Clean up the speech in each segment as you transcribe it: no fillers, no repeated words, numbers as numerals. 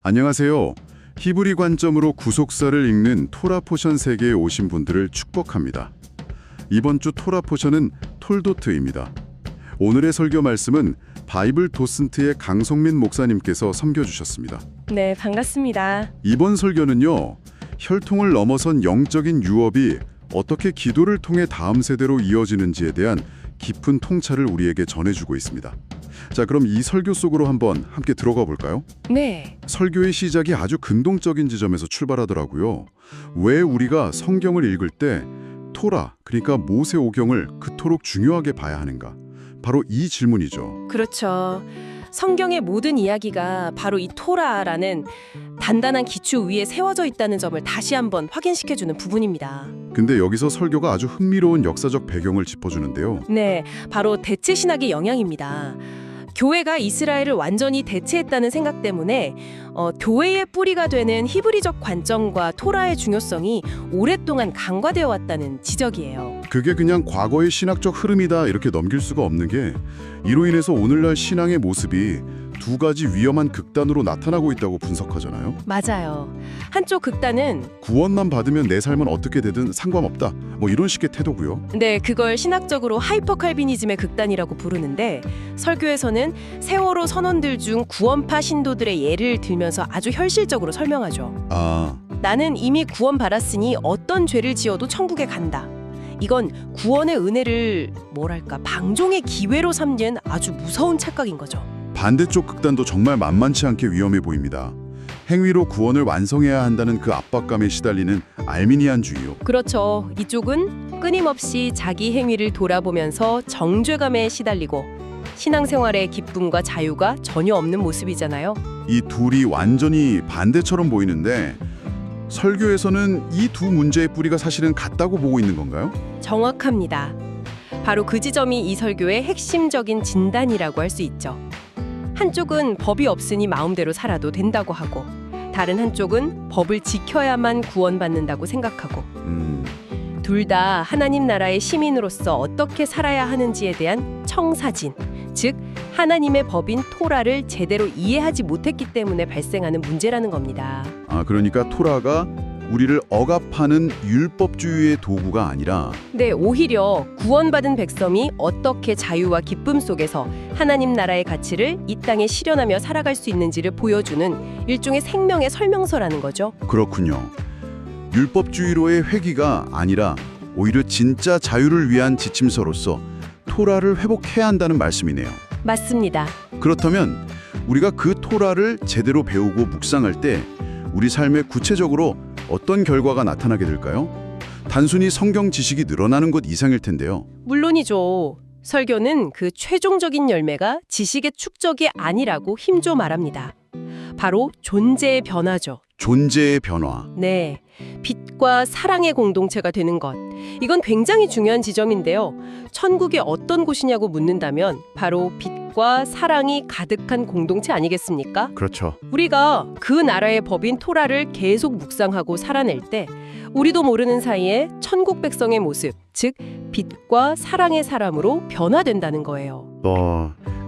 안녕하세요. 히브리 관점으로 구속사를 읽는 토라 포션 세계에 오신 분들을 축복합니다. 이번 주 토라 포션은 톨도트입니다. 오늘의 설교 말씀은 바이블 도슨트의 강성민 목사님께서 섬겨주셨습니다. 네, 반갑습니다. 이번 설교는요, 혈통을 넘어선 영적인 유업이 어떻게 기도를 통해 다음 세대로 이어지는지에 대한 깊은 통찰을 우리에게 전해주고 있습니다. 자, 그럼 이 설교 속으로 한번 함께 들어가 볼까요? 네, 설교의 시작이 아주 근동적인 지점에서 출발하더라고요. 왜 우리가 성경을 읽을 때 토라, 그러니까 모세오경을 그토록 중요하게 봐야 하는가? 바로 이 질문이죠. 그렇죠. 성경의 모든 이야기가 바로 이 토라라는 단단한 기초 위에 세워져 있다는 점을 다시 한번 확인시켜주는 부분입니다. 근데 여기서 설교가 아주 흥미로운 역사적 배경을 짚어주는데요. 네, 바로 대체 신학의 영향입니다. 교회가 이스라엘을 완전히 대체했다는 생각 때문에 교회의 뿌리가 되는 히브리적 관점과 토라의 중요성이 오랫동안 간과되어 왔다는 지적이에요. 그게 그냥 과거의 신학적 흐름이다 이렇게 넘길 수가 없는 게 이로 인해서 오늘날 신앙의 모습이 두 가지 위험한 극단으로 나타나고 있다고 분석하잖아요. 맞아요. 한쪽 극단은 구원만 받으면 내 삶은 어떻게 되든 상관없다. 뭐 이런 식의 태도고요. 네, 그걸 신학적으로 하이퍼 칼비니즘의 극단이라고 부르는데 설교에서는 세월호 선원들 중 구원파 신도들의 예를 들면서 아주 현실적으로 설명하죠. 나는 이미 구원받았으니 어떤 죄를 지어도 천국에 간다. 이건 구원의 은혜를 방종의 기회로 삼는 아주 무서운 착각인 거죠. 반대쪽 극단도 정말 만만치 않게 위험해 보입니다. 행위로 구원을 완성해야 한다는 그 압박감에 시달리는 알미니안주의요. 그렇죠. 이쪽은 끊임없이 자기 행위를 돌아보면서 정죄감에 시달리고 신앙생활의 기쁨과 자유가 전혀 없는 모습이잖아요. 이 둘이 완전히 반대처럼 보이는데 설교에서는 이 두 문제의 뿌리가 사실은 같다고 보고 있는 건가요? 정확합니다. 바로 그 지점이 이 설교의 핵심적인 진단이라고 할 수 있죠. 한쪽은 법이 없으니 마음대로 살아도 된다고 하고 다른 한쪽은 법을 지켜야만 구원받는다고 생각하고 둘 다 하나님 나라의 시민으로서 어떻게 살아야 하는지에 대한 청사진, 즉 하나님의 법인 토라를 제대로 이해하지 못했기 때문에 발생하는 문제라는 겁니다. 그러니까 토라가 우리를 억압하는 율법주의의 도구가 아니라 네, 오히려 구원받은 백성이 어떻게 자유와 기쁨 속에서 하나님 나라의 가치를 이 땅에 실현하며 살아갈 수 있는지를 보여주는 일종의 생명의 설명서라는 거죠. 그렇군요. 율법주의로의 회귀가 아니라 오히려 진짜 자유를 위한 지침서로서 토라를 회복해야 한다는 말씀이네요. 맞습니다. 그렇다면 우리가 그 토라를 제대로 배우고 묵상할 때 우리 삶에 구체적으로 어떤 결과가 나타나게 될까요? 단순히 성경 지식이 늘어나는 것 이상일 텐데요. 물론이죠. 설교는 그 최종적인 열매가 지식의 축적이 아니라고 힘줘 말합니다. 바로 존재의 변화죠. 존재의 변화. 네, 빛과 사랑의 공동체가 되는 것. 이건 굉장히 중요한 지점인데요. 천국이 어떤 곳이냐고 묻는다면 바로 빛과 사랑이 가득한 공동체 아니겠습니까? 그렇죠. 우리가 그 나라의 법인 토라를 계속 묵상하고 살아낼 때 우리도 모르는 사이에 천국 백성의 모습, 즉 빛과 사랑의 사람으로 변화된다는 거예요.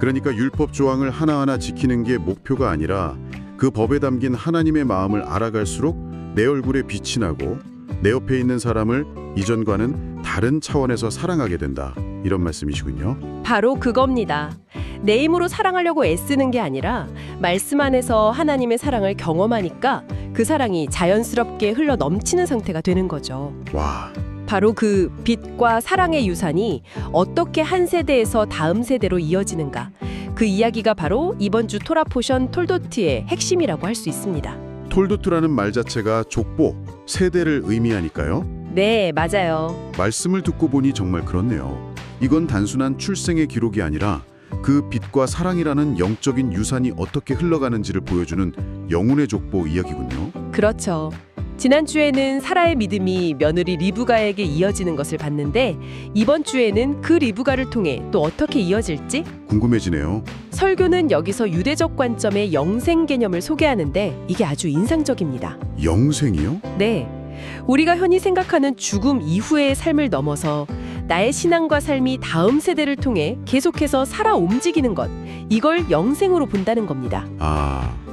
그러니까 율법 조항을 하나하나 지키는 게 목표가 아니라 그 법에 담긴 하나님의 마음을 알아갈수록 내 얼굴에 빛이 나고 내 옆에 있는 사람을 이전과는 다른 차원에서 사랑하게 된다. 이런 말씀이시군요. 바로 그겁니다. 내 힘으로 사랑하려고 애쓰는 게 아니라 말씀 안에서 하나님의 사랑을 경험하니까 그 사랑이 자연스럽게 흘러 넘치는 상태가 되는 거죠. 와. 바로 그 빛과 사랑의 유산이 어떻게 한 세대에서 다음 세대로 이어지는가. 그 이야기가 바로 이번 주 토라 포션 톨도트의 핵심이라고 할 수 있습니다. 톨도트라는 말 자체가 족보, 세대를 의미하니까요. 네, 맞아요. 말씀을 듣고 보니 정말 그렇네요. 이건 단순한 출생의 기록이 아니라 그 빛과 사랑이라는 영적인 유산이 어떻게 흘러가는지를 보여주는 영혼의 족보 이야기군요. 그렇죠. 지난주에는 사라의 믿음이 며느리 리브가에게 이어지는 것을 봤는데 이번 주에는 그 리브가를 통해 또 어떻게 이어질지 궁금해지네요. 설교는 여기서 유대적 관점의 영생 개념을 소개하는데 이게 아주 인상적입니다. 영생이요? 네. 우리가 흔히 생각하는 죽음 이후의 삶을 넘어서 나의 신앙과 삶이 다음 세대를 통해 계속해서 살아 움직이는 것, 이걸 영생으로 본다는 겁니다.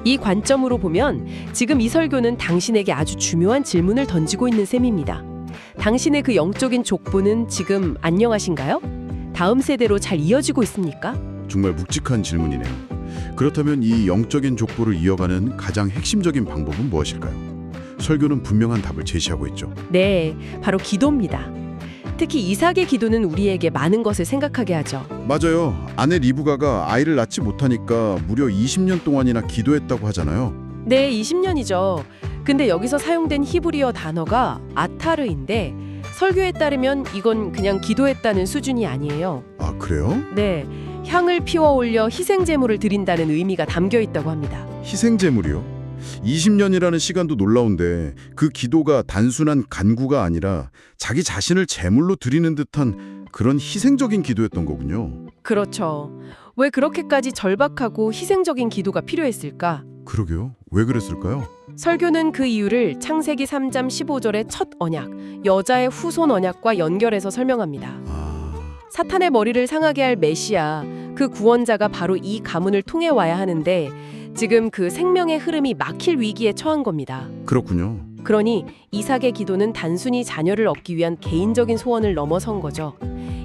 이 관점으로 보면 지금 이 설교는 당신에게 아주 중요한 질문을 던지고 있는 셈입니다. 당신의 그 영적인 족보는 지금 안녕하신가요? 다음 세대로 잘 이어지고 있습니까? 정말 묵직한 질문이네요. 그렇다면 이 영적인 족보를 이어가는 가장 핵심적인 방법은 무엇일까요? 설교는 분명한 답을 제시하고 있죠. 네, 바로 기도입니다. 특히 이삭의 기도는 우리에게 많은 것을 생각하게 하죠. 맞아요. 아내 리브가가 아이를 낳지 못하니까 무려 20년 동안이나 기도했다고 하잖아요. 네, 20년이죠. 근데 여기서 사용된 히브리어 단어가 아타르인데 설교에 따르면 이건 그냥 기도했다는 수준이 아니에요. 아, 그래요? 네, 향을 피워 올려 희생 제물을 드린다는 의미가 담겨 있다고 합니다. 희생제물이요? 20년이라는 시간도 놀라운데 그 기도가 단순한 간구가 아니라 자기 자신을 제물로 드리는 듯한 그런 희생적인 기도였던 거군요. 그렇죠. 왜 그렇게까지 절박하고 희생적인 기도가 필요했을까? 그러게요. 왜 그랬을까요? 설교는 그 이유를 창세기 3장 15절의 첫 언약, 여자의 후손 언약과 연결해서 설명합니다. 사탄의 머리를 상하게 할 메시아, 그 구원자가 바로 이 가문을 통해 와야 하는데 지금 그 생명의 흐름이 막힐 위기에 처한 겁니다. 그렇군요. 그러니 이삭의 기도는 단순히 자녀를 얻기 위한 개인적인 소원을 넘어선 거죠.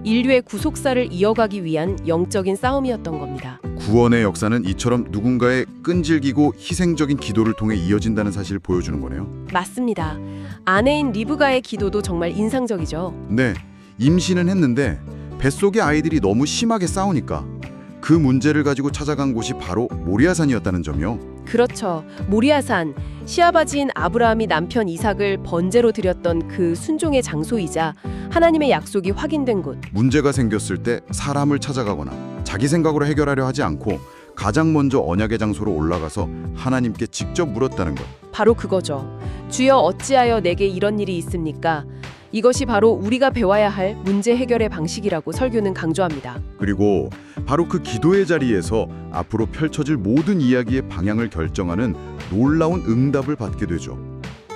인류의 구속사를 이어가기 위한 영적인 싸움이었던 겁니다. 구원의 역사는 이처럼 누군가의 끈질기고 희생적인 기도를 통해 이어진다는 사실을 보여주는 거네요. 맞습니다. 아내인 리브가의 기도도 정말 인상적이죠. 네, 임신은 했는데 뱃속의 아이들이 너무 심하게 싸우니까 그 문제를 가지고 찾아간 곳이 바로 모리아산이었다는 점이요. 그렇죠. 모리아산, 시아버지인 아브라함이 남편 이삭을 번제로 드렸던 그 순종의 장소이자 하나님의 약속이 확인된 곳. 문제가 생겼을 때 사람을 찾아가거나 자기 생각으로 해결하려 하지 않고 가장 먼저 언약의 장소로 올라가서 하나님께 직접 물었다는 것. 바로 그거죠. 주여 어찌하여 내게 이런 일이 있습니까? 이것이 바로 우리가 배워야 할 문제 해결의 방식이라고 설교는 강조합니다. 그리고 바로 그 기도의 자리에서 앞으로 펼쳐질 모든 이야기의 방향을 결정하는 놀라운 응답을 받게 되죠.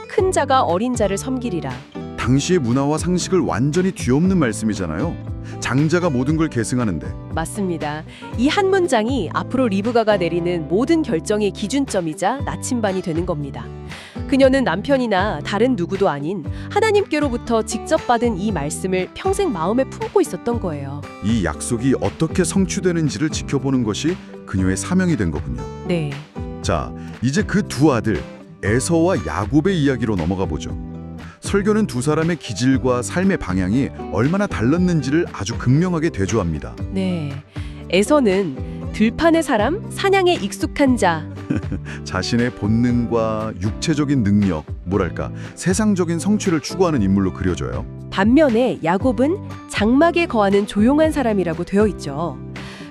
큰 자가 어린 자를 섬기리라. 당시의 문화와 상식을 완전히 뒤엎는 말씀이잖아요. 장자가 모든 걸 계승하는데. 맞습니다. 이 한 문장이 앞으로 리브가가 내리는 모든 결정의 기준점이자 나침반이 되는 겁니다. 그녀는 남편이나 다른 누구도 아닌 하나님께로부터 직접 받은 이 말씀을 평생 마음에 품고 있었던 거예요. 이 약속이 어떻게 성취되는지를 지켜보는 것이 그녀의 사명이 된 거군요. 네. 자, 이제 그 두 아들 에서와 야곱의 이야기로 넘어가 보죠. 설교는 두 사람의 기질과 삶의 방향이 얼마나 달랐는지를 아주 극명하게 대조합니다. 네. 에서는 들판의 사람, 사냥에 익숙한 자. 자신의 본능과 육체적인 능력, 뭐랄까 세상적인 성취를 추구하는 인물로 그려져요. 반면에 야곱은 장막에 거하는 조용한 사람이라고 되어 있죠.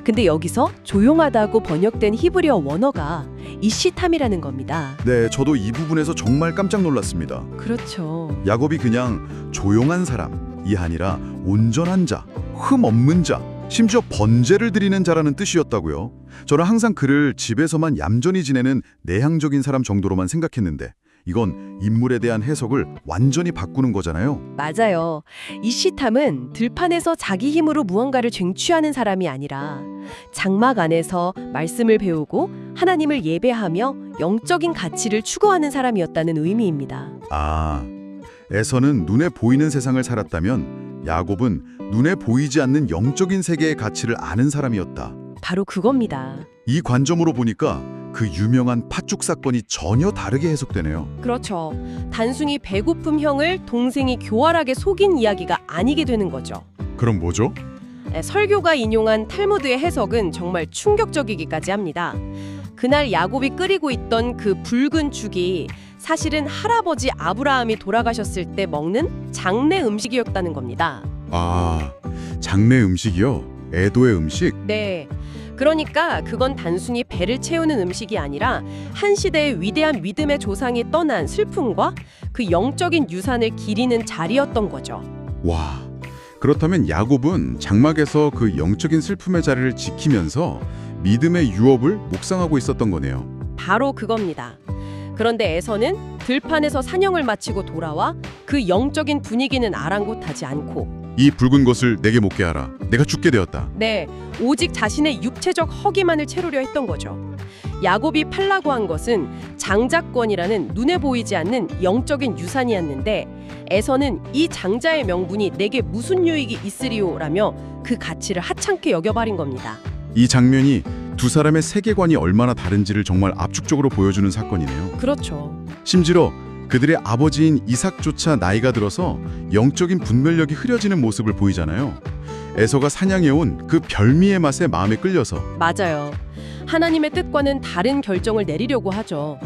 근데 여기서 조용하다고 번역된 히브리어 원어가 이시탐이라는 겁니다. 네, 저도 이 부분에서 정말 깜짝 놀랐습니다. 그렇죠. 야곱이 그냥 조용한 사람이 아니라 온전한 자, 흠 없는 자, 심지어 번제를 드리는 자라는 뜻이었다고요. 저는 항상 그를 집에서만 얌전히 지내는 내향적인 사람 정도로만 생각했는데 이건 인물에 대한 해석을 완전히 바꾸는 거잖아요. 맞아요. 이시탐은 들판에서 자기 힘으로 무언가를 쟁취하는 사람이 아니라 장막 안에서 말씀을 배우고 하나님을 예배하며 영적인 가치를 추구하는 사람이었다는 의미입니다. 아, 에서는 눈에 보이는 세상을 살았다면 야곱은 눈에 보이지 않는 영적인 세계의 가치를 아는 사람이었다. 바로 그겁니다. 이 관점으로 보니까 그 유명한 팥죽 사건이 전혀 다르게 해석되네요. 그렇죠. 단순히 배고픔 형을 동생이 교활하게 속인 이야기가 아니게 되는 거죠. 그럼 뭐죠? 설교가 인용한 탈무드의 해석은 정말 충격적이기까지 합니다. 그날 야곱이 끓이고 있던 그 붉은 죽이 사실은 할아버지 아브라함이 돌아가셨을 때 먹는 장례 음식이었다는 겁니다. 아, 장례 음식이요? 애도의 음식? 네. 그러니까 그건 단순히 배를 채우는 음식이 아니라 한 시대의 위대한 믿음의 조상이 떠난 슬픔과 그 영적인 유산을 기리는 자리였던 거죠. 와, 그렇다면 야곱은 장막에서 그 영적인 슬픔의 자리를 지키면서 믿음의 유업을 묵상하고 있었던 거네요. 바로 그겁니다. 그런데 에서는 들판에서 사냥을 마치고 돌아와 그 영적인 분위기는 아랑곳하지 않고 이 붉은 것을 내게 먹게 하라. 내가 죽게 되었다. 네, 오직 자신의 육체적 허기만을 채우려 했던 거죠. 야곱이 팔라고 한 것은 장자권이라는 눈에 보이지 않는 영적인 유산이었는데 에서는 이 장자의 명분이 내게 무슨 유익이 있으리오라며 그 가치를 하찮게 여겨버린 겁니다. 이 장면이 두 사람의 세계관이 얼마나 다른지를 정말 압축적으로 보여주는 사건이네요. 그렇죠. 심지어 그들의 아버지인 이삭조차 나이가 들어서 영적인 분별력이 흐려지는 모습을 보이잖아요. 에서가 사냥해온 그 별미의 맛에 마음에 끌려서. 맞아요. 하나님의 뜻과는 다른 결정을 내리려고 하죠.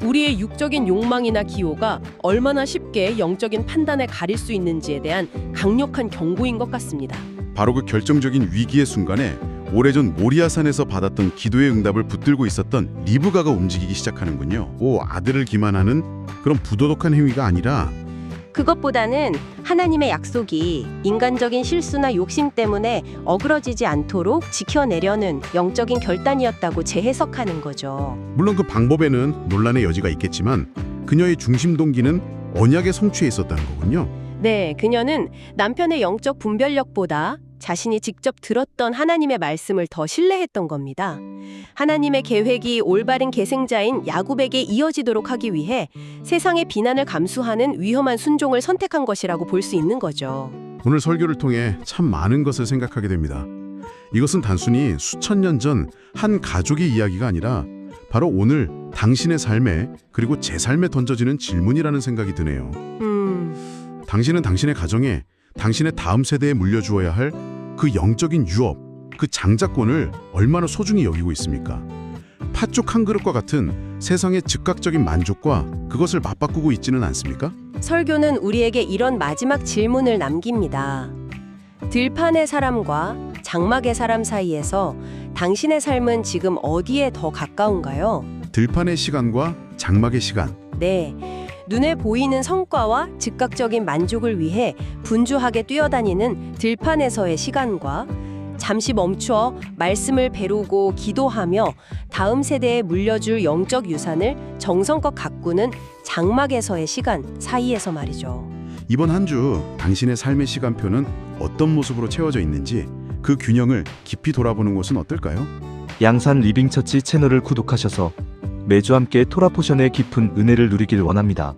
우리의 육적인 욕망이나 기호가 얼마나 쉽게 영적인 판단에 가릴 수 있는지에 대한 강력한 경고인 것 같습니다. 바로 그 결정적인 위기의 순간에 오래전 모리아산에서 받았던 기도의 응답을 붙들고 있었던 리브가가 움직이기 시작하는군요. 아들을 기만하는 그런 부도덕한 행위가 아니라 그것보다는 하나님의 약속이 인간적인 실수나 욕심 때문에 어그러지지 않도록 지켜내려는 영적인 결단이었다고 재해석하는 거죠. 물론 그 방법에는 논란의 여지가 있겠지만 그녀의 중심 동기는 언약에 성취해 있었다는 거군요. 네, 그녀는 남편의 영적 분별력보다 자신이 직접 들었던 하나님의 말씀을 더 신뢰했던 겁니다. 하나님의 계획이 올바른 계승자인 야곱에게 이어지도록 하기 위해 세상의 비난을 감수하는 위험한 순종을 선택한 것이라고 볼 수 있는 거죠. 오늘 설교를 통해 참 많은 것을 생각하게 됩니다. 이것은 단순히 수천 년 전 한 가족의 이야기가 아니라 바로 오늘 당신의 삶에 그리고 제 삶에 던져지는 질문이라는 생각이 드네요. 당신은 당신의 가정에 당신의 다음 세대에 물려주어야 할 그 영적인 유업, 그 장자권을 얼마나 소중히 여기고 있습니까? 팥죽 한 그릇과 같은 세상의 즉각적인 만족과 그것을 맞바꾸고 있지는 않습니까? 설교는 우리에게 이런 마지막 질문을 남깁니다. 들판의 사람과 장막의 사람 사이에서 당신의 삶은 지금 어디에 더 가까운가요? 들판의 시간과 장막의 시간. 네. 눈에 보이는 성과와 즉각적인 만족을 위해 분주하게 뛰어다니는 들판에서의 시간과 잠시 멈추어 말씀을 배우고 기도하며 다음 세대에 물려줄 영적 유산을 정성껏 가꾸는 장막에서의 시간 사이에서 말이죠. 이번 한 주 당신의 삶의 시간표는 어떤 모습으로 채워져 있는지 그 균형을 깊이 돌아보는 것은 어떨까요? 양산 리빙처치 채널을 구독하셔서 매주 함께 토라 포션의 깊은 은혜를 누리길 원합니다.